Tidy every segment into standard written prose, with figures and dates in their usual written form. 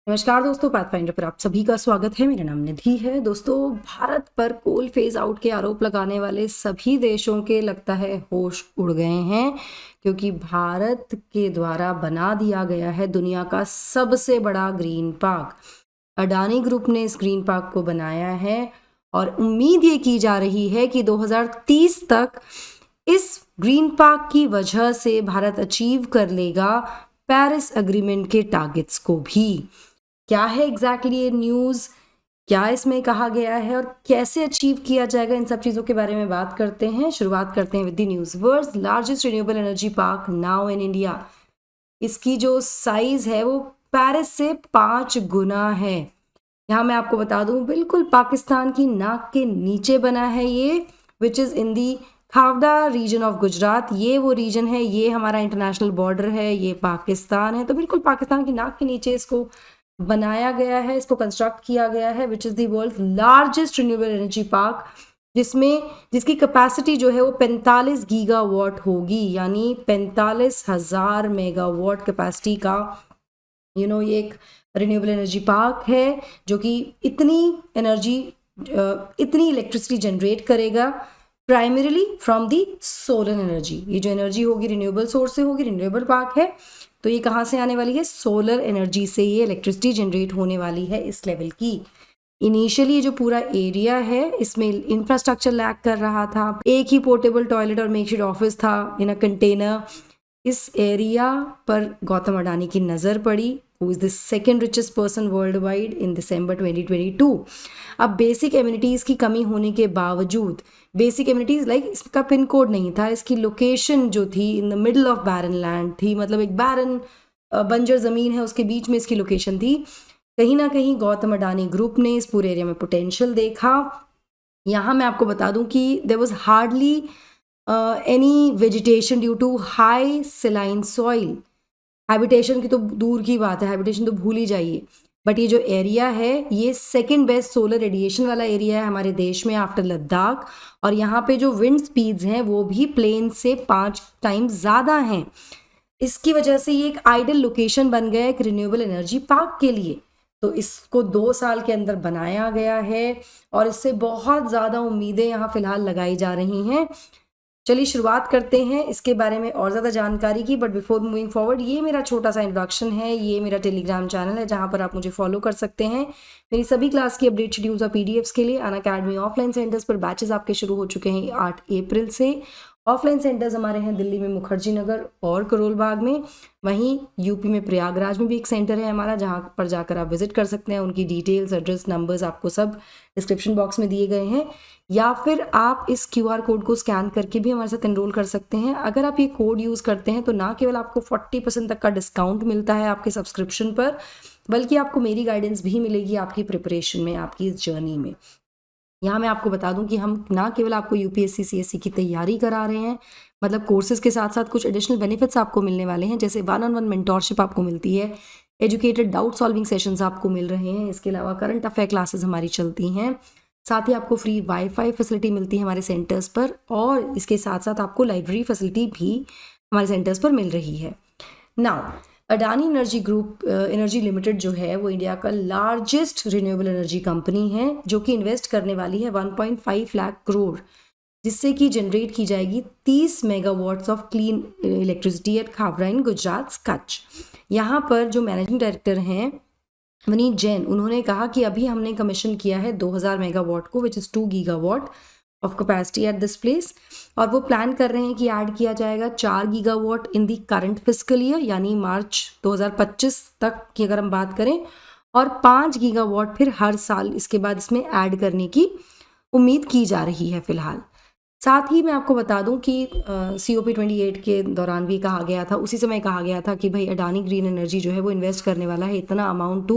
नमस्कार दोस्तों, पाथफाइंडर पर आप सभी का स्वागत है। मेरा नाम निधि है। दोस्तों, भारत पर कोल फेज आउट के आरोप लगाने वाले सभी देशों के लगता है होश उड़ गए हैं, क्योंकि भारत के द्वारा बना दिया गया है दुनिया का सबसे बड़ा ग्रीन पार्क। अडानी ग्रुप ने इस ग्रीन पार्क को बनाया है और उम्मीद ये की जा रही है कि 2030 तक इस ग्रीन पार्क की वजह से भारत अचीव कर लेगा पेरिस एग्रीमेंट के टारगेट्स को भी। क्या है एग्जैक्टली ये न्यूज़, क्या इसमें कहा गया है और कैसे अचीव किया जाएगा, इन सब चीज़ों के बारे में बात करते हैं। शुरुआत करते हैं with the news. World's largest renewable energy park now in India. इसकी जो साइज है वो पेरिस से 5 गुना है। यहाँ मैं आपको बता दूं, बिल्कुल पाकिस्तान की नाक के नीचे बना है ये, which is in the Khavda region of Gujarat. ये वो रीजन है, ये हमारा इंटरनेशनल बॉर्डर है, ये पाकिस्तान है, तो बिल्कुल पाकिस्तान की नाक के नीचे इसको बनाया गया है, इसको कंस्ट्रक्ट किया गया है, which is the world largest renewable energy park, जिसकी कैपेसिटी जो है वो 45 गीगावाट होगी, यानी 45,000 मेगावाट कैपेसिटी का ये एक रिन्यूएबल एनर्जी पार्क है, जो कि इतनी इलेक्ट्रिसिटी जनरेट करेगा primarily from the solar energy. ये जो एनर्जी होगी रिन्यूएबल सोर्स से होगी, रिन्यूएबल पार्क है, तो ये कहाँ से आने वाली है? सोलर एनर्जी से ये इलेक्ट्रिसिटी जनरेट होने वाली है इस लेवल की। इनिशियली जो पूरा एरिया है इसमें इंफ्रास्ट्रक्चर लैक कर रहा था, एक ही पोर्टेबल टॉयलेट और मेकशिफ्ट ऑफिस था इन अ कंटेनर। इस एरिया पर गौतम अडानी की नज़र पड़ी, who is the second richest person worldwide in December 2022। अब बेसिक एम्यूनिटीज़ की कमी होने के बावजूद, बेसिक एम्यूनिटीज़ लाइक इसका पिन कोड नहीं था, इसकी लोकेशन जो थी in the middle of barren land थी, मतलब एक बैरन बंजर ज़मीन है, उसके बीच में इसकी लोकेशन थी। कहीं ना कहीं गौतम अडानी ग्रुप ने इस पूरे एरिया में पोटेंशियल देखा। यहाँ मैं आपको बता दूं कि there was hardly any vegetation due to high saline soil. Habitation की तो दूर की बात है, हैबिटेशन तो भूल ही जाइए, बट ये जो एरिया है ये सेकंड बेस्ट सोलर रेडिएशन वाला एरिया है हमारे देश में आफ्टर लद्दाख, और यहाँ पे जो विंड स्पीड्स हैं वो भी प्लेन से 5 टाइम्स ज़्यादा हैं। इसकी वजह से ये एक आइडियल लोकेशन बन गया एक रिन्यूएबल एनर्जी पार्क के लिए। तो इसको 2 साल के अंदर बनाया गया है और इससे बहुत ज़्यादा उम्मीदें यहाँ फिलहाल लगाई जा रही हैं। चलिए शुरुआत करते हैं इसके बारे में और ज़्यादा जानकारी की, बट बिफोर मूविंग फॉरवर्ड, ये मेरा छोटा सा इंट्रोडक्शन है, ये मेरा टेलीग्राम चैनल है जहाँ पर आप मुझे फॉलो कर सकते हैं। मेरी सभी क्लास की अपडेट शेड्यूल्स और पीडीएफ्स के लिए अनअकैडमी ऑफलाइन सेंटर्स पर बैचेस आपके शुरू हो चुके हैं 8 अप्रैल से। ऑफलाइन सेंटर्स हमारे हैं दिल्ली में मुखर्जी नगर और करोल बाग में, वहीं यूपी में प्रयागराज में भी एक सेंटर है हमारा, जहाँ पर जाकर आप विजिट कर सकते हैं। उनकी डिटेल्स, एड्रेस, नंबर्स आपको सब डिस्क्रिप्शन बॉक्स में दिए गए हैं, या फिर आप इस क्यूआर कोड को स्कैन करके भी हमारे साथ एनरोल कर सकते हैं। अगर आप ये कोड यूज़ करते हैं तो ना केवल आपको 40% तक का डिस्काउंट मिलता है आपके सब्सक्रिप्शन पर, बल्कि आपको मेरी गाइडेंस भी मिलेगी आपकी प्रिपरेशन में, आपकी इस जर्नी में। यहाँ मैं आपको बता दूं कि हम ना केवल आपको यूपीएससी सीएससी की तैयारी करा रहे हैं, मतलब कोर्सेज के साथ साथ कुछ एडिशनल बेनिफिट्स आपको मिलने वाले हैं, जैसे 1-on-1 मेंटोरशिप आपको मिलती है, एजुकेटेड डाउट सॉल्विंग सेशंस आपको मिल रहे हैं, इसके अलावा करंट अफेयर क्लासेस हमारी चलती हैं, साथ ही आपको फ्री वाईफाई फैसिलिटी मिलती है हमारे सेंटर्स पर, और इसके साथ साथ आपको लाइब्रेरी फैसिलिटी भी हमारे सेंटर्स पर मिल रही है। Now Adani energy group energy limited जो है वो इंडिया का लार्जेस्ट रिन्यूएबल एनर्जी कंपनी है, जो कि इन्वेस्ट करने वाली है 1.5 लाख करोड़, जिससे कि जनरेट की जाएगी 30 megawatts of clean electricity at Khavda in Gujarat Kutch. यहाँ पर जो मैनेजिंग डायरेक्टर हैं वनीत जैन, उन्होंने कहा कि अभी हमने कमीशन किया है 2000 मेगावाट को, which is 2 gigawatt of capacity at this place, और वो प्लान कर रहे हैं कि ऐड किया जाएगा 4 गीगावाट इन दी करंट फिस्कल ईयर, यानी मार्च 2025 तक की अगर हम बात करें, और 5 गीगावाट फिर हर साल इसके बाद इसमें ऐड करने की उम्मीद की जा रही है फिलहाल। साथ ही मैं आपको बता दूं कि COP 28 के दौरान भी कहा गया था, उसी समय कहा गया था कि भाई अडानी ग्रीन एनर्जी जो है वो इन्वेस्ट करने वाला है इतना अमाउंट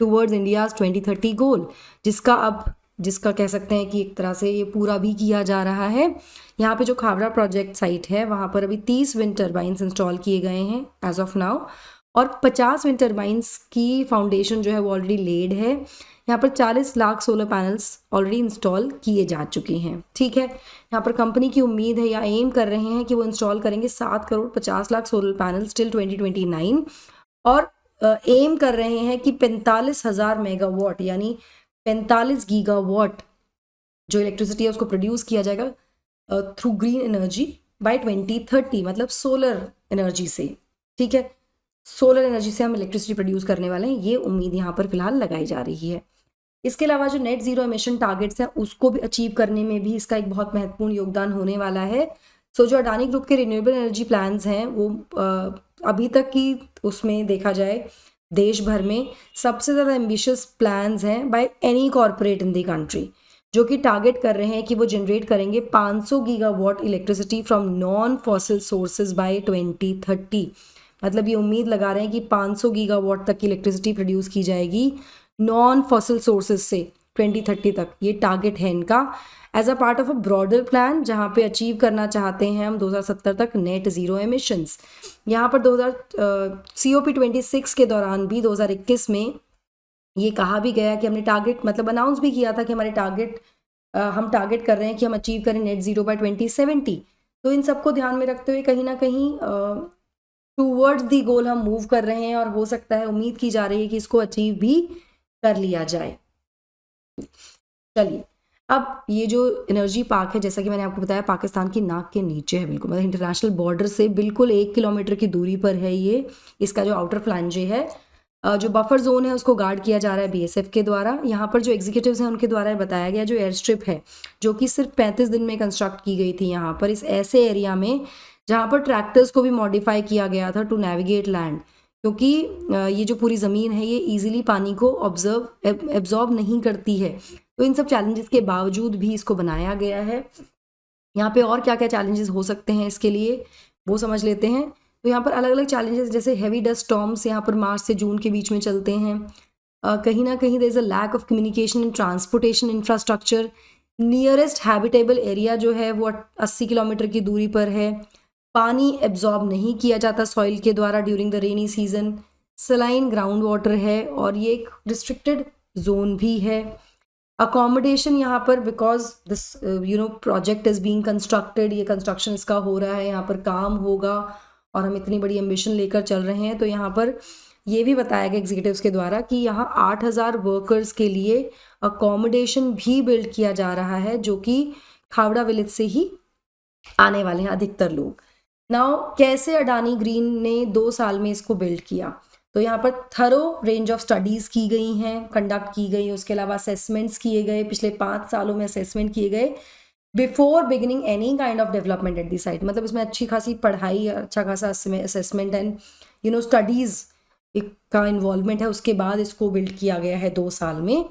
टूवर्ड्स इंडियाज़ 2030 गोल, जिसका कह सकते हैं कि एक तरह से ये पूरा भी किया जा रहा है। यहाँ पे जो खावड़ा प्रोजेक्ट साइट है वहाँ पर अभी 30 विंड टर्बाइंस इंस्टॉल किए गए हैं एज ऑफ नाउ, और 50 विंड टर्बाइंस की फाउंडेशन जो है वो ऑलरेडी लेड है। यहाँ पर 40 lakh solar panels already install किए जा चुके हैं। ठीक है, यहाँ पर कंपनी की उम्मीद है या एम कर रहे हैं कि वो इंस्टॉल करेंगे 7 crore 50 lakh solar panels till 2029, और एम कर रहे हैं कि 45,000 मेगावाट यानी 45 गीगावाट जो इलेक्ट्रिसिटी है उसको प्रोड्यूस किया जाएगा थ्रू ग्रीन एनर्जी बाय 2030, मतलब सोलर एनर्जी से। ठीक है, सोलर एनर्जी से हम इलेक्ट्रिसिटी प्रोड्यूस करने वाले हैं, ये उम्मीद यहाँ पर फिलहाल लगाई जा रही है। इसके अलावा जो नेट जीरो एमिशन टारगेट्स हैं उसको भी अचीव करने में भी इसका एक बहुत महत्वपूर्ण योगदान होने वाला है। सो जो अडानी ग्रुप के रिन्यूएबल एनर्जी प्लान्स हैं वो अभी तक की उसमें देखा जाए देश भर में सबसे ज़्यादा एम्बिशियस प्लान्स हैं by any corporate in the country, जो कि टारगेट कर रहे हैं कि वो जनरेट करेंगे 500 gigawatt electricity from non fossil sources by 2030। मतलब ये उम्मीद लगा रहे हैं कि 500 गीगावाट तक की इलेक्ट्रिसिटी प्रोड्यूस की जाएगी नॉन फॉसिल सोर्सेज से 2030 तक। ये टारगेट है इनका as a part of a broader plan, जहाँ पे अचीव करना चाहते हैं हम 2070 तक नेट ज़ीरो एमिशंस। यहाँ पर COP26 के दौरान भी 2021 में ये कहा भी गया कि हमने टारगेट मतलब अनाउंस भी किया था कि हमारे हम टारगेट कर रहे हैं कि हम अचीव करें नेट ज़ीरो बाय 2070। तो इन सबको ध्यान में रखते हुए कहीं ना कहीं टूवर्ड्स दी गोल हम मूव कर रहे हैं और हो सकता है, उम्मीद की जा रही है कि इसको अचीव भी कर लिया जाए। चलिए, अब ये जो एनर्जी पार्क है जैसा कि मैंने आपको बताया पाकिस्तान की नाक के नीचे है, बिल्कुल मतलब इंटरनेशनल बॉर्डर से बिल्कुल 1 किलोमीटर की दूरी पर है ये। इसका जो आउटर फ्लैंजे है, जो बफर जोन है उसको गार्ड किया जा रहा है BSF के द्वारा। यहाँ पर जो एग्जीक्यूटिव्स हैं उनके द्वारा बताया गया जो एयर स्ट्रिप है जो कि सिर्फ 35 दिन में कंस्ट्रक्ट की गई थी यहाँ पर इस ऐसे एरिया में जहाँ पर ट्रैक्टर्स को भी मॉडिफाई किया गया था टू नेविगेट लैंड, क्योंकि ये जो पूरी ज़मीन है ये ईजिली पानी को एब्जॉर्ब नहीं करती है। तो इन सब चैलेंजेस के बावजूद भी इसको बनाया गया है। यहाँ पे और क्या क्या चैलेंजेस हो सकते हैं इसके लिए वो समझ लेते हैं। तो यहाँ पर अलग अलग चैलेंजेस जैसे हैवी डस्ट स्टॉर्म्स यहाँ पर मार्च से जून के बीच में चलते हैं। कहीं ना कहीं there is a lack of communication and transportation infrastructure. Nearest habitable area जो है वो 80 किलोमीटर की दूरी पर है। पानी एब्जॉर्ब नहीं किया जाता सॉइल के द्वारा during the rainy season. Saline ground water है और ये एक रिस्ट्रिक्टेड जोन भी है। अकोमोडेशन यहाँ पर because this project is being constructed, ये कंस्ट्रक्शन इसका हो रहा है, यहाँ पर काम होगा और हम इतनी बड़ी एम्बिशन लेकर चल रहे हैं। तो यहाँ पर ये भी बताया गया एग्जीक्यूटिव्स के द्वारा कि यहाँ 8,000 वर्कर्स के लिए अकोमोडेशन भी बिल्ड किया जा रहा है जो कि खावड़ा विलेज से ही आने वाले हैं अधिकतर लोग। नाउ कैसे अडानी ग्रीन ने 2 साल में इसको बिल्ड किया, तो यहाँ पर थरो रेंज ऑफ स्टडीज़ की गई हैं, कंडक्ट की गई, उसके अलावा असेसमेंट्स किए गए, पिछले 5 सालों में असेसमेंट किए गए before beginning any kind of development at the site. मतलब इसमें अच्छी खासी पढ़ाई, अच्छा खासा असेसमेंट एंड स्टडीज़ का इन्वॉल्वमेंट है, उसके बाद इसको बिल्ड किया गया है 2 साल में।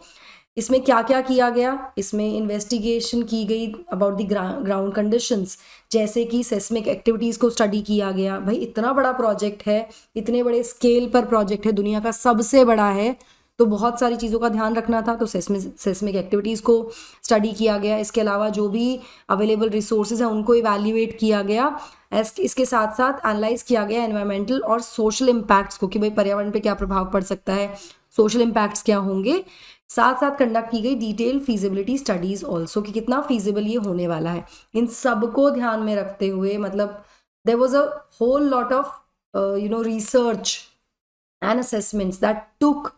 इसमें क्या क्या किया गया, इसमें इन्वेस्टिगेशन की गई अबाउट द ग्राउंड कंडीशंस, जैसे कि सेस्मिक एक्टिविटीज़ को स्टडी किया गया। भाई इतना बड़ा प्रोजेक्ट है, इतने बड़े स्केल पर प्रोजेक्ट है, दुनिया का सबसे बड़ा है, तो बहुत सारी चीज़ों का ध्यान रखना था। तो सेस्मिक एक्टिविटीज़ को स्टडी किया गया। इसके अलावा जो भी अवेलेबल रिसोर्सेज हैं उनको इवैल्यूएट किया गया। इसके साथ साथ एनालाइज किया गया एनवायरमेंटल और सोशल इम्पैक्ट्स को कि भाई पर्यावरण पे क्या प्रभाव पड़ सकता है, सोशल इम्पैक्ट्स क्या होंगे। साथ साथ कंडक्ट की गई डिटेल फीजिबिलिटी स्टडीज़ ऑल्सो कि कितना फीजिबल ये होने वाला है। इन सबको ध्यान में रखते हुए मतलब there was a whole lot of research and assessments that took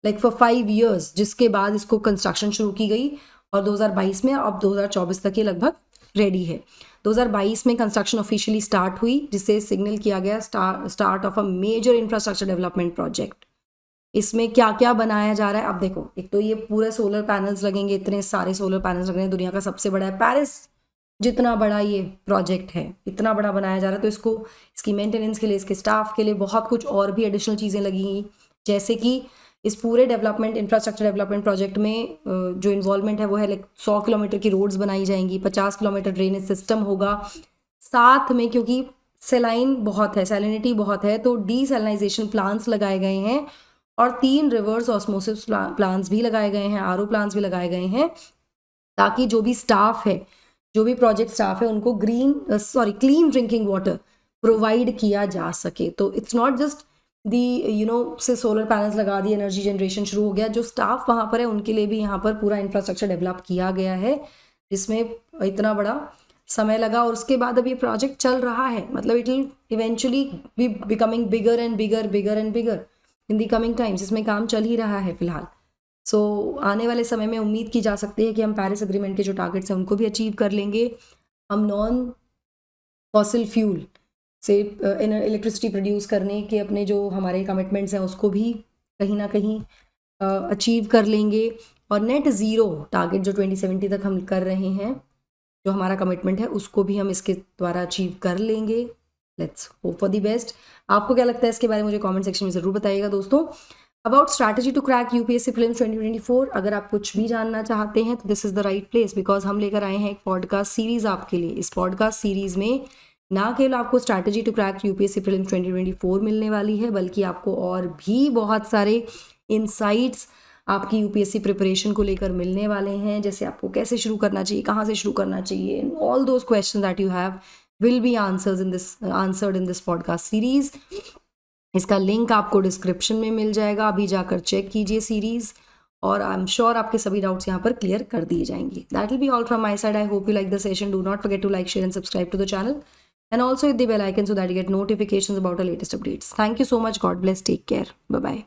like for 5 years, जिसके बाद इसको कंस्ट्रक्शन शुरू की गई और 2022 में अब 2024 तक ये लगभग रेडी है। 2022 में कंस्ट्रक्शन ऑफिशियली स्टार्ट हुई जिसे सिग्नल किया गया start of a major infrastructure development project. इसमें क्या क्या बनाया जा रहा है, अब देखो, एक तो ये पूरे सोलर पैनल्स लगेंगे, इतने सारे सोलर पैनल्स लग रहे हैं, दुनिया का सबसे बड़ा है, पेरिस जितना बड़ा ये प्रोजेक्ट है इतना बड़ा बनाया जा रहा है। तो इसकी मेंटेनेंस के लिए, इसके स्टाफ के लिए बहुत कुछ और भी एडिशनल चीज़ें लगेंगी, जैसे कि इस पूरे डेवलपमेंट इंफ्रास्ट्रक्चर डेवलपमेंट प्रोजेक्ट में जो इन्वॉल्वमेंट है वो है 100 किलोमीटर की रोड्स बनाई जाएंगी, 50 किलोमीटर ड्रेनेज सिस्टम होगा। साथ में क्योंकि सैलिनिटी बहुत है तो डीसैलिनाइजेशन प्लांट्स लगाए गए हैं और 3 रिवर्स ऑस्मोसिस प्लांट्स भी लगाए गए हैं, RO प्लांट्स भी लगाए गए हैं, ताकि जो भी स्टाफ है, जो भी प्रोजेक्ट स्टाफ है उनको क्लीन ड्रिंकिंग वाटर प्रोवाइड किया जा सके। तो it's not just say solar panels लगा दी, एनर्जी जनरेशन शुरू हो गया, जो स्टाफ वहाँ पर है उनके लिए भी यहाँ पर पूरा इंफ्रास्ट्रक्चर डेवलप किया गया है जिसमें इतना बड़ा समय लगा। और उसके बाद अब ये प्रोजेक्ट चल रहा है, मतलब it will eventually be becoming bigger and bigger. In the coming times, इसमें काम चल ही रहा है फिलहाल। सो आने वाले समय में उम्मीद की जा सकती है कि हम पेरिस एग्रीमेंट के जो टारगेट्स हैं उनको भी अचीव कर लेंगे। हम नॉन फॉसिल फ्यूल से इलेक्ट्रिसिटी प्रोड्यूस करने के अपने जो हमारे कमिटमेंट्स हैं उसको भी कहीं ना कहीं अचीव कर लेंगे। और नेट ज़ीरो टारगेट जो 2070 तक हम कर रहे हैं, जो हमारा कमिटमेंट है, उसको भी हम इसके द्वारा अचीव कर लेंगे। Let's hope for the best. आपको क्या लगता है इसके बारे में मुझे कमेंट सेक्शन में ज़रूर बताइएगा दोस्तों। About strategy to crack UPSC prelims 2024, अगर आप कुछ भी जानना चाहते हैं तो this is the right place, because हम लेकर आए हैं एक पॉडकास्ट सीरीज़ आपके लिए। इस पॉडकास्ट सीरीज़ में ना केवल आपको strategy to crack UPSC prelims 2024 मिलने वाली है, बल्कि आपको और भी बहुत सारे इनसाइट्स आपकी यूपीएससी प्रिपरेशन को लेकर मिलने वाले हैं, जैसे आपको कैसे शुरू करना चाहिए, कहाँ से शुरू करना चाहिए, all those question that you have will be answered in this podcast series. इसका लिंक आपको डिस्क्रिप्शन में मिल जाएगा, अभी जाकर चेक कीजिए सीरीज, और आई एम श्योर आपके सभी डाउट्स यहाँ पर क्लियर कर दिए जाएंगे। That will be all from my side. I hope you like the session. Do not forget to like, share and subscribe to the channel, and also hit the bell icon so that you get notifications about our latest updates. Thank you so much. God bless. Take care. Bye bye.